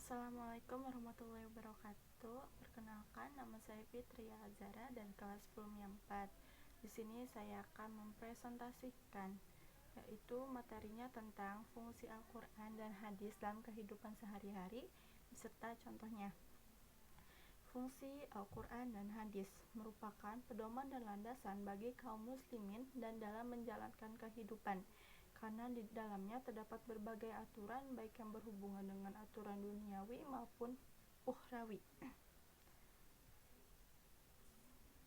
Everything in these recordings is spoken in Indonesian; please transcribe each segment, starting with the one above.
Assalamualaikum warahmatullahi wabarakatuh. Perkenalkan, nama saya Fitria Azara dan kelas 10 4. Di sini saya akan mempresentasikan yaitu materinya tentang fungsi Al-Qur'an dan hadis dalam kehidupan sehari-hari beserta contohnya. Fungsi Al-Qur'an dan hadis merupakan pedoman dan landasan bagi kaum muslimin dan dalam menjalankan kehidupan, karena di dalamnya terdapat berbagai aturan baik yang berhubungan dengan aturan duniawi maupun ukhrawi.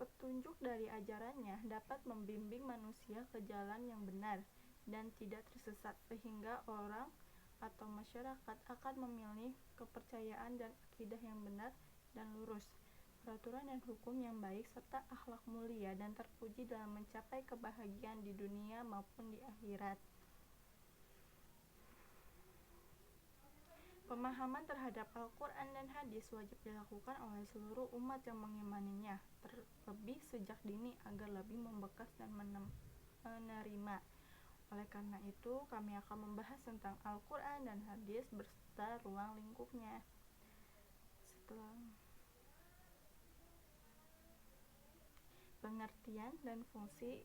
Petunjuk dari ajarannya dapat membimbing manusia ke jalan yang benar dan tidak tersesat, sehingga orang atau masyarakat akan memilih kepercayaan dan akidah yang benar dan lurus, peraturan dan hukum yang baik, serta akhlak mulia dan terpuji dalam mencapai kebahagiaan di dunia maupun di akhirat. Pemahaman terhadap Al-Quran dan hadis wajib dilakukan oleh seluruh umat yang mengimaninya, terlebih sejak dini agar lebih membekas dan menerima. Oleh karena itu, kami akan membahas tentang Al-Quran dan hadis beserta ruang lingkupnya. Pengertian dan fungsi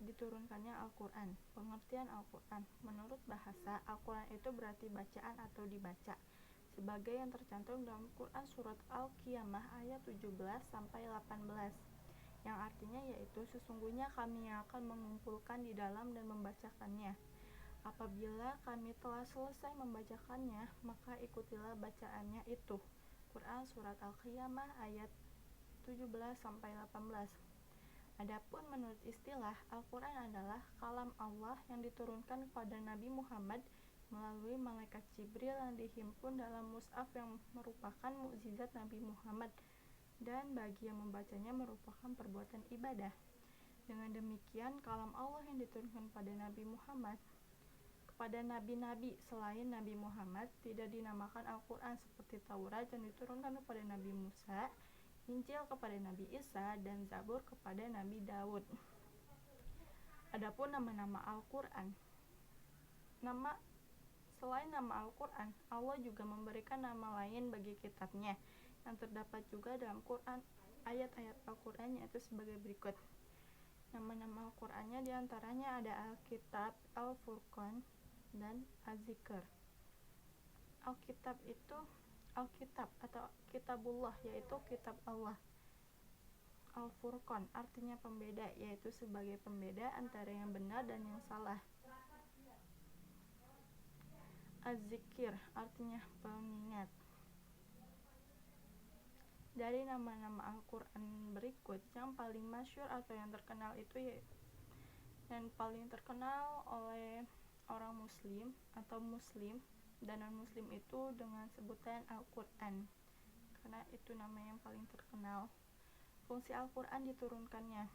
diturunkannya Al-Quran. Pengertian Al-Quran. Menurut bahasa, Al-Quran itu berarti bacaan atau dibaca, sebagai yang tercantum dalam Quran surat Al-Qiyamah ayat 17-18, yang artinya yaitu sesungguhnya kami akan mengumpulkan di dalam dan membacakannya. Apabila kami telah selesai membacakannya, maka ikutilah bacaannya itu. Quran surat Al-Qiyamah ayat 17-18. Adapun menurut istilah, Al-Quran adalah kalam Allah yang diturunkan kepada Nabi Muhammad melalui malaikat Jibril yang dihimpun dalam mushaf yang merupakan mukjizat Nabi Muhammad, dan bagi yang membacanya merupakan perbuatan ibadah. Dengan demikian, kalam Allah yang diturunkan pada Nabi Muhammad kepada nabi-nabi selain Nabi Muhammad tidak dinamakan Al-Quran, seperti Taurat yang diturunkan kepada Nabi Musa, Injil kepada Nabi Isa, dan Zabur kepada Nabi Daud. Adapun nama-nama Al-Quran, selain nama Al-Quran, Allah juga memberikan nama lain bagi kitabnya yang terdapat juga dalam Quran. Ayat-ayat Al-Quran yaitu sebagai berikut. Nama-nama Al-Qurannya diantaranya ada Al-Kitab, Al-Furqan, dan Az-Zikr. Al-Kitab itu Alkitab atau Kitabullah, yaitu kitab Allah. Al-Furqan artinya pembeda, yaitu sebagai pembeda antara yang benar dan yang salah. Az-Zikr artinya pengingat. Dari nama-nama Al-Quran berikut, yang paling masyhur atau yang terkenal itu yang paling terkenal oleh orang muslim atau muslim dan non-muslim itu dengan sebutan Al-Quran, karena itu nama yang paling terkenal. Fungsi Al-Quran diturunkannya.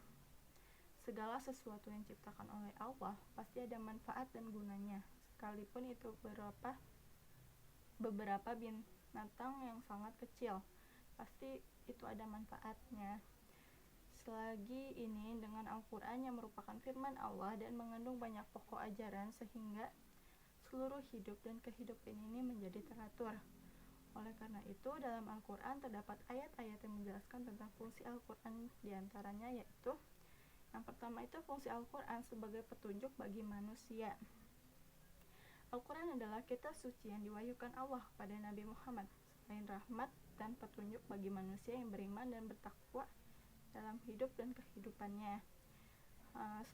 Segala sesuatu yang diciptakan oleh Allah pasti ada manfaat dan gunanya, sekalipun itu beberapa binatang yang sangat kecil, pasti itu ada manfaatnya. Selagi ini dengan Al-Quran yang merupakan firman Allah dan mengandung banyak pokok ajaran, sehingga seluruh hidup dan kehidupan ini menjadi teratur. Oleh karena itu, dalam Al-Quran terdapat ayat-ayat yang menjelaskan tentang fungsi Al-Quran, diantaranya yaitu yang pertama itu fungsi Al-Quran sebagai petunjuk bagi manusia. Al-Quran adalah kitab suci yang diwahyukan Allah kepada Nabi Muhammad selain rahmat dan petunjuk bagi manusia yang beriman dan bertakwa dalam hidup dan kehidupannya.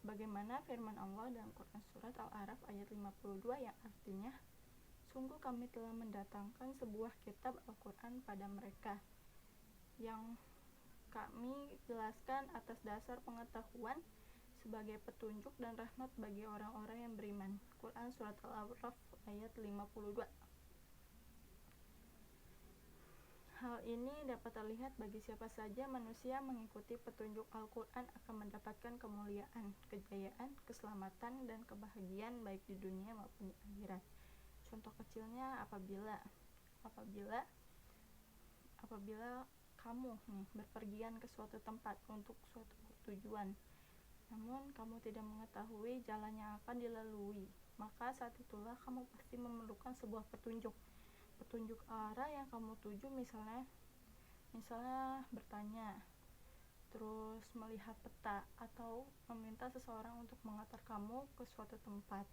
Sebagaimana firman Allah dalam Quran surat Al-A'raf ayat 52 yang artinya, sungguh kami telah mendatangkan sebuah kitab Al-Quran pada mereka yang kami jelaskan atas dasar pengetahuan sebagai petunjuk dan rahmat bagi orang-orang yang beriman. Quran surat Al-A'raf ayat 52. Hal ini dapat terlihat bagi siapa saja manusia mengikuti petunjuk Al-Quran akan mendapatkan kemuliaan, kejayaan, keselamatan, dan kebahagiaan baik di dunia maupun di akhirat. Contoh kecilnya apabila kamu berpergian ke suatu tempat untuk suatu tujuan, namun kamu tidak mengetahui jalan yang akan dilalui, maka saat itulah kamu pasti memerlukan sebuah petunjuk petunjuk arah yang kamu tuju, misalnya bertanya, terus melihat peta, atau meminta seseorang untuk mengantar kamu ke suatu tempat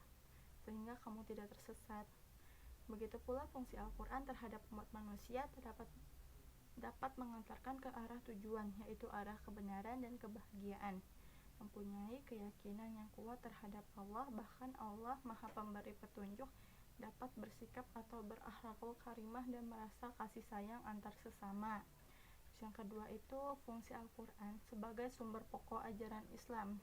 sehingga kamu tidak tersesat. Begitu pula fungsi Al-Quran terhadap umat manusia dapat mengantarkan ke arah tujuan, yaitu arah kebenaran dan kebahagiaan. Mempunyai keyakinan yang kuat terhadap Allah, bahkan Allah Maha Pemberi Petunjuk, dapat bersikap atau berakhlakul karimah dan merasa kasih sayang antar sesama. Yang kedua itu fungsi Al-Quran sebagai sumber pokok ajaran Islam.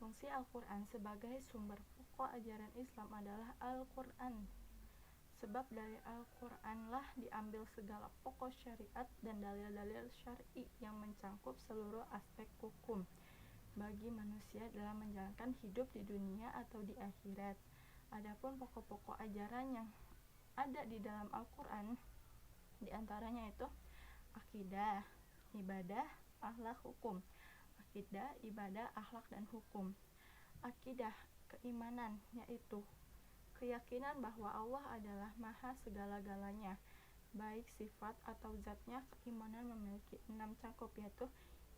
Fungsi Al-Quran sebagai sumber pokok ajaran Islam adalah Al-Quran. Sebab dari Al-Quranlah diambil segala pokok syariat dan dalil-dalil syar'i yang mencangkup seluruh aspek hukum bagi manusia dalam menjalankan hidup di dunia atau di akhirat. Adapun pokok-pokok ajaran yang ada di dalam Al-Quran, diantaranya itu akidah, ibadah, akhlak, hukum. Akidah, ibadah, akhlak, dan hukum. Akidah, keimanan, yaitu keyakinan bahwa Allah adalah maha segala-galanya, baik sifat atau zatnya. Keimanan memiliki 6 cangkup, yaitu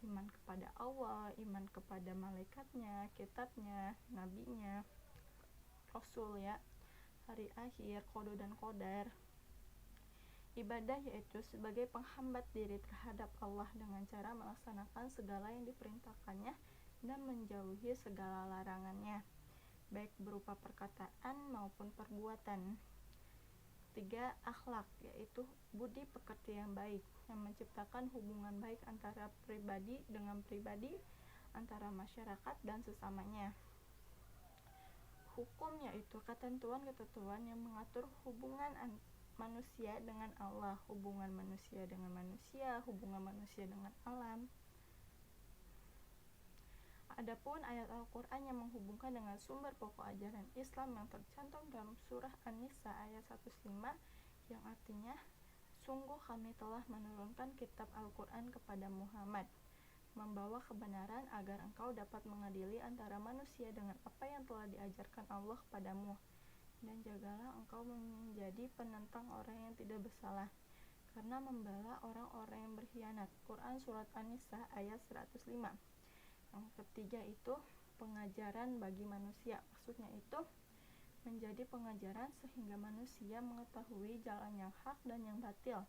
iman kepada Allah, iman kepada malaikatnya, kitabnya, nabinya, rasul, hari akhir, qada dan qadar. Ibadah yaitu sebagai penghambat diri terhadap Allah dengan cara melaksanakan segala yang diperintahkannya dan menjauhi segala larangannya, baik berupa perkataan maupun perbuatan. 3. Akhlak, yaitu budi pekerti yang baik, yang menciptakan hubungan baik antara pribadi dengan pribadi, antara masyarakat dan sesamanya. Hukum, yaitu ketentuan-ketentuan yang mengatur hubungan manusia dengan Allah, hubungan manusia dengan manusia, hubungan manusia dengan alam. Adapun ayat Al-Quran yang menghubungkan dengan sumber pokok ajaran Islam yang tercantum dalam surah An-Nisa ayat 105, yang artinya, sungguh kami telah menurunkan kitab Al-Quran kepada Muhammad, membawa kebenaran agar engkau dapat mengadili antara manusia dengan apa yang telah diajarkan Allah kepadamu, dan jagalah engkau menjadi penentang orang yang tidak bersalah, karena membela orang-orang yang berkhianat. Quran Surat An-Nisa ayat 105. Yang ketiga itu pengajaran bagi manusia, maksudnya itu menjadi pengajaran sehingga manusia mengetahui jalan yang hak dan yang batil,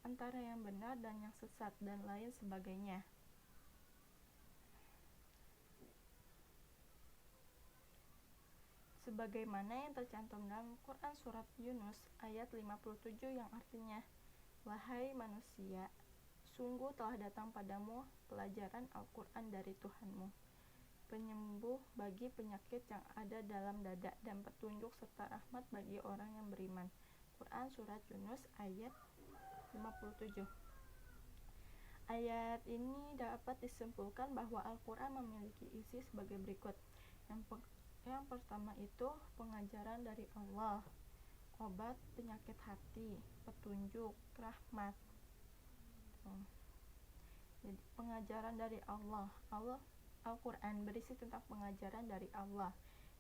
antara yang benar dan yang sesat, dan lain sebagainya. Sebagaimana yang tercantum dalam Quran Surat Yunus ayat 57 yang artinya, wahai manusia, sungguh telah datang padamu pelajaran Al-Quran dari Tuhanmu, penyembuh bagi penyakit yang ada dalam dada dan petunjuk serta rahmat bagi orang yang beriman. Quran Surat Yunus ayat 57. Ayat ini dapat disimpulkan bahwa Al-Quran memiliki isi sebagai berikut. Yang pertama itu pengajaran dari Allah, obat penyakit hati, petunjuk, rahmat. Jadi pengajaran dari Allah. Al-Quran berisi tentang pengajaran dari Allah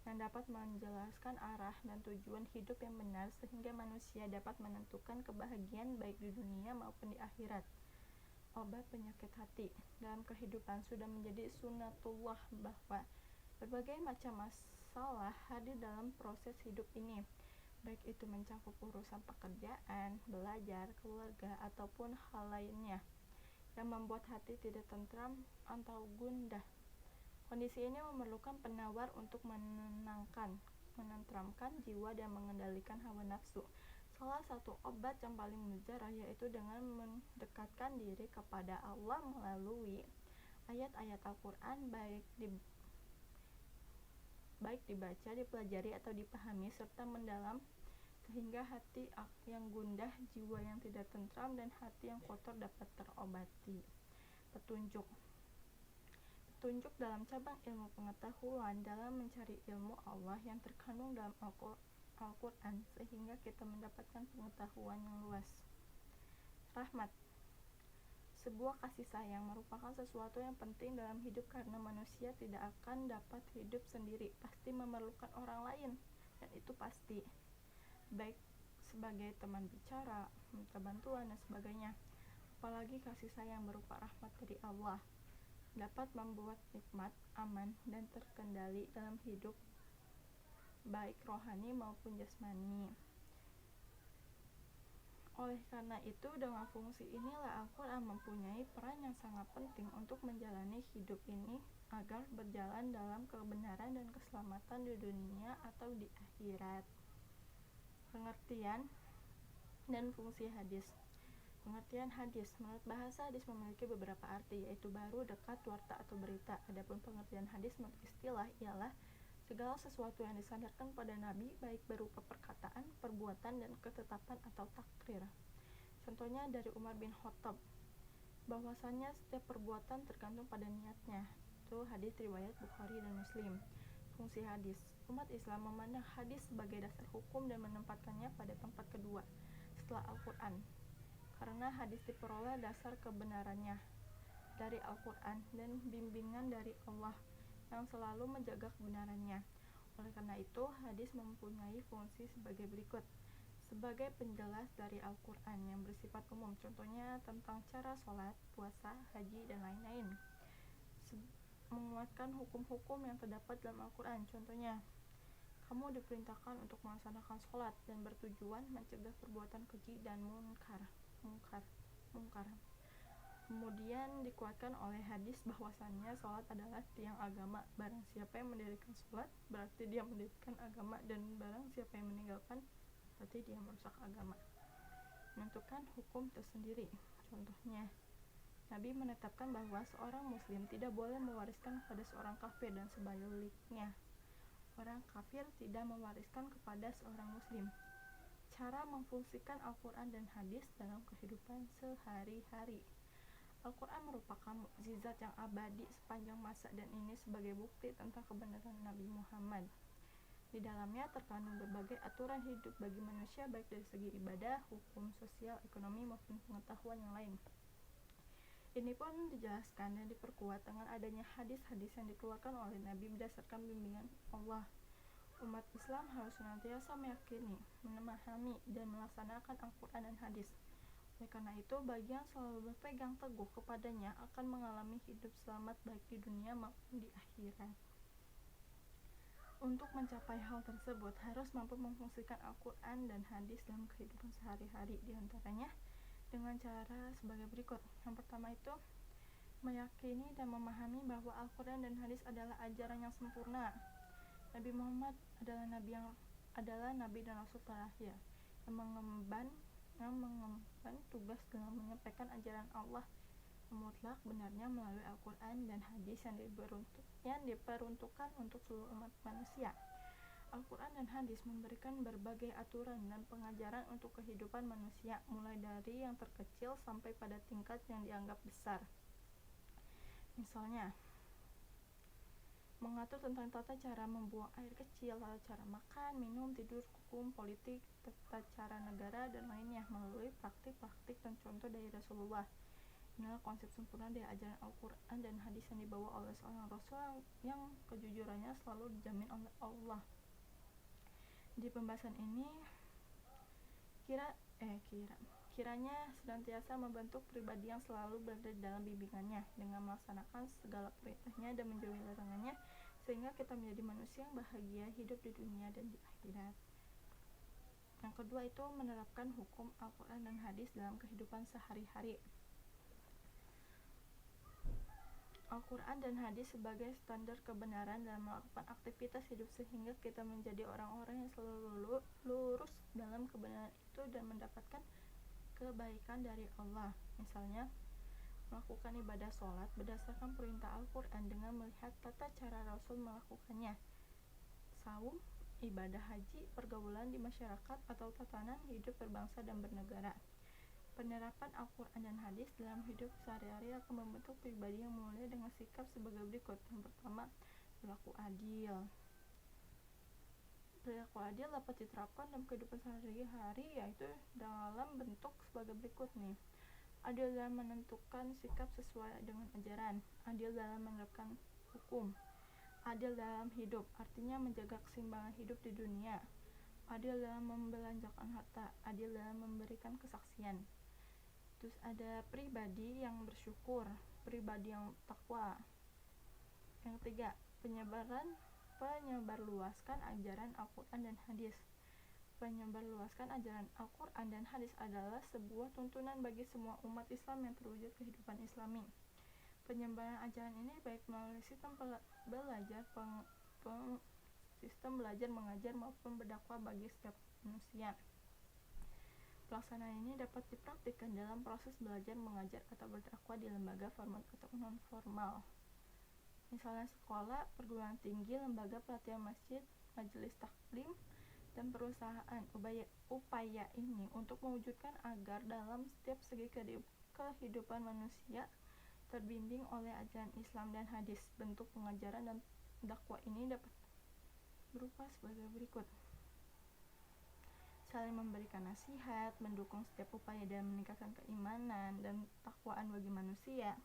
yang dapat menjelaskan arah dan tujuan hidup yang benar sehingga manusia dapat menentukan kebahagiaan baik di dunia maupun di akhirat. Obat penyakit hati dalam kehidupan sudah menjadi sunnatullah bahwa berbagai macam masalah hadir dalam proses hidup ini, baik itu mencakup urusan pekerjaan, belajar, keluarga, ataupun hal lainnya yang membuat hati tidak tentram atau gundah. Kondisi ini memerlukan penawar untuk menenteramkan jiwa dan mengendalikan hawa nafsu. Salah satu obat yang paling mujarab yaitu dengan mendekatkan diri kepada Allah melalui ayat-ayat Al-Quran, baik dibaca, dipelajari, atau dipahami serta mendalam sehingga hati yang gundah, jiwa yang tidak tentram, dan hati yang kotor dapat terobati. Petunjuk dalam cabang ilmu pengetahuan dalam mencari ilmu Allah yang terkandung dalam Al-Quran sehingga kita mendapatkan pengetahuan yang luas. Rahmat, sebuah kasih sayang merupakan sesuatu yang penting dalam hidup karena manusia tidak akan dapat hidup sendiri, pasti memerlukan orang lain, dan itu pasti, baik sebagai teman bicara, minta bantuan, dan sebagainya. Apalagi kasih sayang berupa rahmat dari Allah dapat membuat nikmat, aman, dan terkendali dalam hidup baik rohani maupun jasmani. Oleh karena itu, dengan fungsi inilah Al-Quran mempunyai peran yang sangat penting untuk menjalani hidup ini agar berjalan dalam kebenaran dan keselamatan di dunia atau di akhirat. Pengertian dan fungsi hadis. Pengertian hadis. Menurut bahasa, hadis memiliki beberapa arti, yaitu baru, dekat, warta, atau berita. Adapun pengertian hadis menurut istilah ialah segala sesuatu yang disandarkan pada Nabi, baik berupa perkataan, perbuatan, dan ketetapan atau takrir. Contohnya dari Umar bin Khattab, bahwasannya setiap perbuatan tergantung pada niatnya. Itu hadis riwayat Bukhari dan Muslim. Fungsi hadis. Umat Islam memandang hadis sebagai dasar hukum dan menempatkannya pada tempat kedua setelah Al-Quran, karena hadis diperoleh dasar kebenarannya dari Al-Quran dan bimbingan dari Allah yang selalu menjaga kebenarannya. Oleh karena itu, hadis mempunyai fungsi sebagai berikut. Sebagai penjelas dari Al-Quran yang bersifat umum, contohnya tentang cara sholat, puasa, haji, dan lain-lain. Menguatkan hukum-hukum yang terdapat dalam Al-Quran, contohnya kamu diperintahkan untuk melaksanakan sholat dan bertujuan mencegah perbuatan keji dan mungkar. Kemudian dikuatkan oleh hadis bahwasannya sholat adalah tiang agama. Barang siapa yang mendirikan sholat, berarti dia mendirikan agama, dan barang siapa yang meninggalkan, berarti dia merusak agama. Menentukan hukum tersendiri. Contohnya, Nabi menetapkan bahwa seorang muslim tidak boleh mewariskan kepada seorang kafir dan sebaliknya. Orang kafir tidak mewariskan kepada seorang muslim. Cara memfungsikan Al-Quran dan hadis dalam kehidupan sehari-hari. Al-Quran merupakan mukjizat yang abadi sepanjang masa, dan ini sebagai bukti tentang kebenaran Nabi Muhammad. Di dalamnya terkandung berbagai aturan hidup bagi manusia, baik dari segi ibadah, hukum, sosial, ekonomi, maupun pengetahuan yang lain. Ini pun dijelaskan dan diperkuat dengan adanya hadis-hadis yang dikeluarkan oleh Nabi berdasarkan bimbingan Allah. Umat Islam harus senantiasa meyakini, memahami, dan melaksanakan Al-Quran dan hadis. Oleh karena itu, bagi yang selalu berpegang teguh kepadanya akan mengalami hidup selamat baik di dunia maupun di akhirat. Untuk mencapai hal tersebut, harus mampu memfungsikan Al-Quran dan hadis dalam kehidupan sehari-hari, diantaranya dengan cara sebagai berikut. Yang pertama itu, meyakini dan memahami bahwa Al-Quran dan hadis adalah ajaran yang sempurna. Nabi Muhammad adalah Nabi dan Rasul terakhir yang mengemban tugas dengan menyampaikan ajaran Allah yang mutlak benarnya melalui Al-Quran dan hadis yang diperuntukkan untuk seluruh umat manusia. Al-Quran dan hadis memberikan berbagai aturan dan pengajaran untuk kehidupan manusia, mulai dari yang terkecil sampai pada tingkat yang dianggap besar. Misalnya, mengatur tentang tata cara membuang air kecil, tata cara makan, minum, tidur, hukum, politik, tata cara negara, dan lainnya melalui praktik-praktik dan contoh dari Rasulullah. Inilah konsep sempurna dari ajaran Al-Quran dan hadis yang dibawa oleh seorang Rasul yang kejujurannya selalu dijamin oleh Allah. Di pembahasan ini, kiranya senantiasa membentuk pribadi yang selalu berada dalam bimbingannya dengan melaksanakan segala perintahnya dan menjauhi larangannya, sehingga kita menjadi manusia yang bahagia hidup di dunia dan di akhirat. Yang kedua itu menerapkan hukum Al-Quran dan hadis dalam kehidupan sehari-hari. Al-Quran dan hadis sebagai standar kebenaran dalam melakukan aktivitas hidup, sehingga kita menjadi orang-orang yang selalu lurus dalam kebenaran itu dan mendapatkan kebaikan dari Allah. Misalnya, melakukan ibadah sholat berdasarkan perintah Al-Quran dengan melihat tata cara Rasul melakukannya. Saum, ibadah haji, pergaulan di masyarakat, atau tatanan hidup berbangsa dan bernegara. Penerapan Al-Quran dan hadis dalam hidup sehari-hari akan membentuk pribadi yang mulia dengan sikap sebagai berikut. Yang pertama, berlaku adil. Perilaku adil dapat diterapkan dalam kehidupan sehari-hari, yaitu dalam bentuk sebagai berikut nih. Adil dalam menentukan sikap sesuai dengan ajaran, adil dalam menerapkan hukum, adil dalam hidup, artinya menjaga keseimbangan hidup di dunia, adil dalam membelanjakan harta, adil dalam memberikan kesaksian. Terus ada pribadi yang bersyukur, pribadi yang takwa. Yang ketiga, penyebarluaskan ajaran Al-Quran dan hadis. Penyebarluaskan ajaran Al-Quran dan hadis adalah sebuah tuntunan bagi semua umat Islam yang terwujud kehidupan Islami. Penyebaran ajaran ini baik melalui sistem belajar mengajar maupun berdakwah bagi setiap manusia. Pelaksanaan ini dapat dipraktikkan dalam proses belajar mengajar atau berdakwah di lembaga formal atau non formal. Misalnya sekolah, perguruan tinggi, lembaga pelatihan masjid, majelis taklim, dan perusahaan. Upaya ini untuk mewujudkan agar dalam setiap segi kehidupan manusia terbimbing oleh ajaran Islam dan hadis. Bentuk pengajaran dan dakwah ini dapat berupa sebagai berikut: saling memberikan nasihat, mendukung setiap upaya dalam meningkatkan keimanan dan takwaan bagi manusia,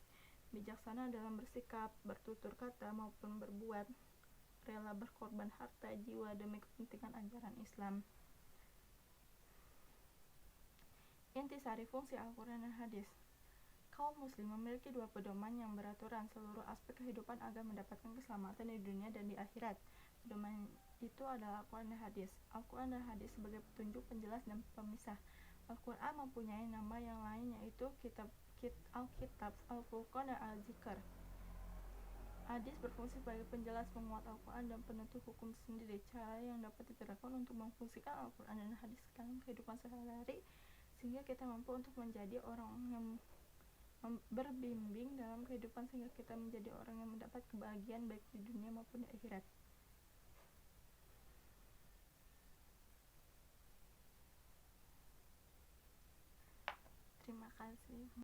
bijaksana dalam bersikap, bertutur kata maupun berbuat, rela berkorban harta jiwa demi kepentingan ajaran Islam. Intisari fungsi Al-Quran dan hadis. Kaum muslim memiliki dua pedoman yang beraturan seluruh aspek kehidupan agar mendapatkan keselamatan di dunia dan di akhirat. Pedoman itu adalah Al-Quran dan hadis. Al-Quran dan hadis sebagai petunjuk, penjelas, dan pemisah. Al-Quran mempunyai nama yang lain yaitu Alkitab, Al-Furqan, dan Al-Zikr. Hadis berfungsi sebagai penjelas penguat Al-Quran dan penentu hukum sendiri. Cara yang dapat diterapkan untuk memfungsikan Al-Quran dan hadis dalam kehidupan sehari-hari sehingga kita mampu untuk menjadi orang yang berbimbing dalam kehidupan sehingga kita menjadi orang yang mendapat kebahagiaan baik di dunia maupun di akhirat. Terima kasih.